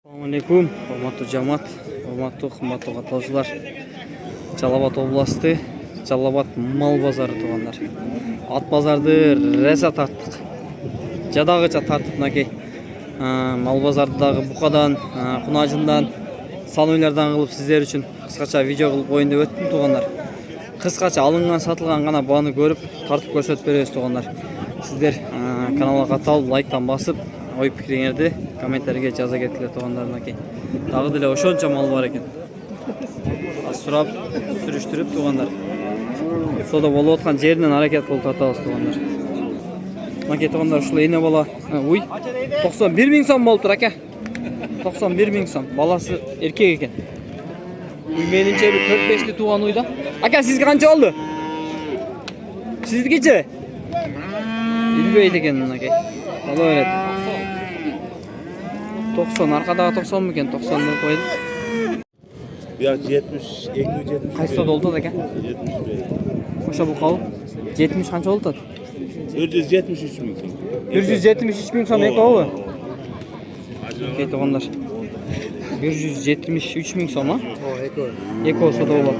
Assalamualaikum, hormatly жамаат, hormatly кымбаттуу катнашчылар. Жалал Абад областы, Жалал Абад мал базары туугандар. Ат базарды реса тарттык. Жадагыча тартып мынакей мал базарды дагы букадан, кунажындан, сануйлардан кылып сиздер үчүн кыскача видео кылып коеюн деп өттүм туугандар. Кыскача алынган, сатылган гана бааны көрүп, тартып көрсөтүп беребиз туугандар. Сиздер каналга катталып, лайктан басып, ой пикириңерди комментарийге жаза кеткиле туугандар. Мынакей дагы деле ошончо мал бар экен. Сурап, сүрүштүрүп туугандар. Сода болуп аткан жеринен аракет кылып тартабыз туугандар. Мынакей туугандар, ушул эне бала, 91 миң сом болуптур ака. 91 миң сом. Баласы эркек экен. Уй менимче бир 4-5ти тууган уйда. Ака, сизге канча болду? Сиздикичи? Билбейт экен мынакей. Ала берет. 90, аркадагы 90 мекен, 90 деп койду. Ya 70, 270. Кайсы сода болду ака? 75. Ошо бул кабыл 70 канча болду? 173 ming so'm. 173 миң сом экөө. Окей, туугандар. 173 миң сом, экөө сода болот.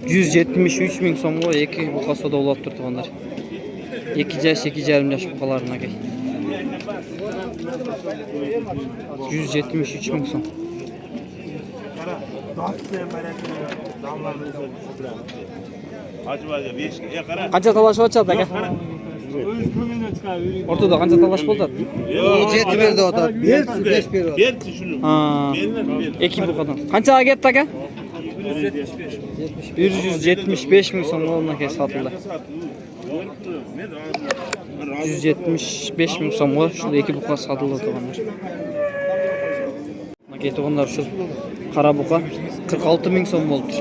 173 миң сомго эки бука сода болот туугандар. 2 жаш, 2,5 жаш букалар мынакей. 173 миң сом. Канча талашып атышат ака? Ортодо канча талаш болду? 7 берди атат. 5 берди. Berchi shuni. Эки букадан. Канчага кетти ака? 175 миң сом мынакей сатылды. 175 миң сомго ушул эки бука сатылды туугандар. Мынакей туугандар, ушул кара бука 46 миң сом болду.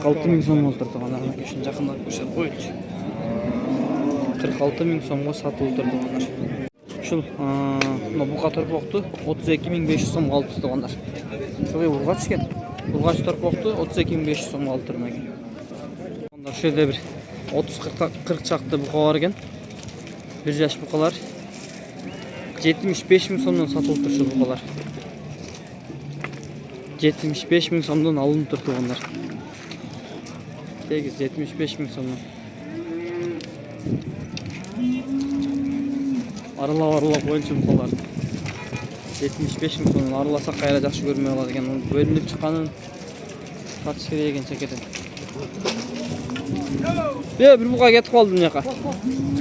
46 миң сом болду туугандар. Мынакей ушун жакындап көрсөтүп коелучу. 46 миң сомго сатылып тур туугандар. Ушул бука торпокту 32 миң 500 сомго алып туугандар. Ушуга ургач экен. Ургач торпокту 32 миң 500 сомго алып тур мынакей. Ушул жерде бир 30-40 чакты бука бар экен. Бир жаш букалар 75 миң сомдон сатылып тур ушул букалар. 75 миң сомдон алынып тур туугандар. Тегиз 75 миң сомдон. Аралап коелчу букалар. 75 миң сомдон араласак кайра жакшы көрмөй калат экен. Бөлүнүп чыкканын тартыш керек экен чекеден. Бир бука кетип калды мынаяка.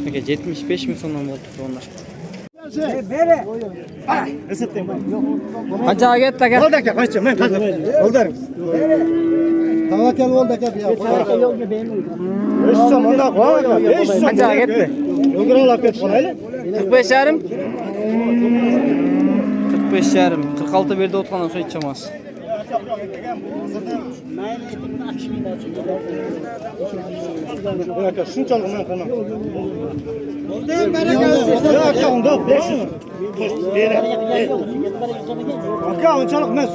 75 миң сомдон болду туугандар. Канчага кетти ака? Oldu aka, kaçacağım ben kaçacağım. Oldarım. Tavakkal oldu aka. 500 som onda koy. 500 som. Kançaga ketти? Öngür alap ket kolaylı. 45 yarım. 45 yarım. 46 berdi otkандан ошо эч чамасы. Aka şunçalık ben kanam. Aka onda 500. Aka onçalık ben.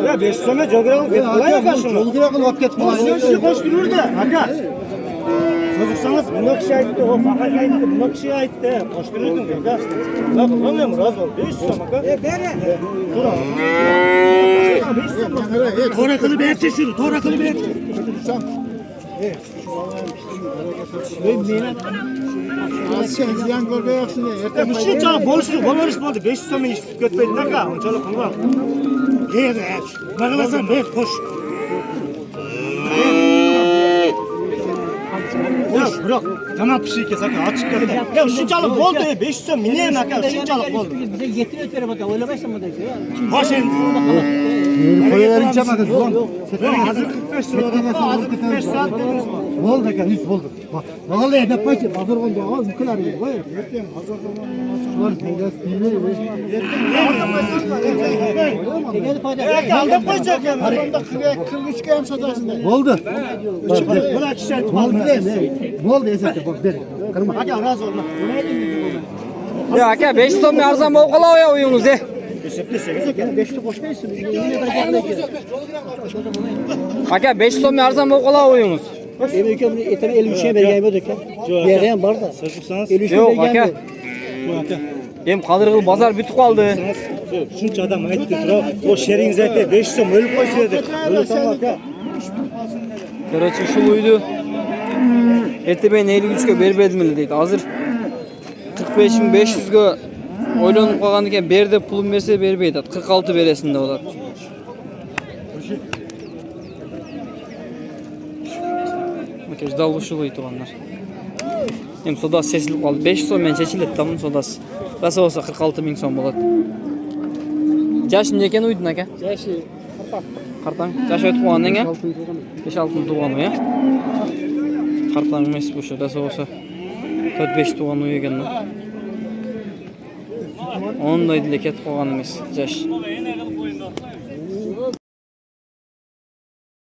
Ya 500 som jogura alıp ket kolaylı aka şunu. Jogura alıp ket kolaylı. Şunu koşturur da aka. Çocuksanız bunu kişi ayıttı, o fakir ayıttı, bunu kişi ayıttı. Koştururdun aka. Bak bulamıyorum razı ol. 500 som aka. Tura. Tora kılı berçe şunu, tora kılı berçe. Sen ziyan görmeyeceksin ya. Bir şey çalıp boluşur, bolmuş oldu. 500 som iş götmedi ne kadar? Çalıp kılmam. Gel, bakılasan ben koş. Koş, bırak. Tamam bir şey kes aka, açık gönder. Ya şu çalıp oldu ya, 500 som mineyim aka, şu çalıp oldu. Bize getiriyor telefonu, öyle başlamadı ki. Koş en. Koyular içemedi. Hazır 45 liradan hazır 45 saat dediniz mi? Oldu aka, 100 oldu. Bak, vallahi ne payı, hazır oldu. Al, bu kadar iyi. Vay. Şuan peydas değil mi? Aldım koyacak ya. Kırk üç kıyam satarsın. Oldu. Bırak işaret. Oldu ne oldu esette bak der. Kırma. Hadi razı olma. Ya aka 500 so'm arzon bo'lib qoladi ya uyingiz. Aka 500 so'm arzon bo'lib qoladi uyingiz. Evi kömürü etemi 53'e vergey bu döken. Vergeyen var da. Çocuksanız. 53'e Yok vergey aka. bu. Эми кадыргыл базар бүтүп калды. Şunca adam ayıttı tura. O şeriniz ayıttı 500 so'm ölüp koysa dedi. Öyle tamam aka. Короче, ушул үйдү эртебейин 53гө бербедим эле дейт. Азыр 45.500гө ойлонуп калган экен. Бер деп пулун берсе бербейт. 46 бересин деп атат. Мынакей ждал ушул үй туугандар. Эми содасы чечилип калды. 500 сом менен чечилет да мунун содасы. Раса болсо 46.000 сом болот. Жашы эмне экен уйдун ака? Жашы Картаң. Жашы өтүп калгандан кийин 5-6 тууган үй, Картаң эмес бушу, раса болсо 4-5 тууган үй экен. Ондой деле кетип калган эмес, жаш.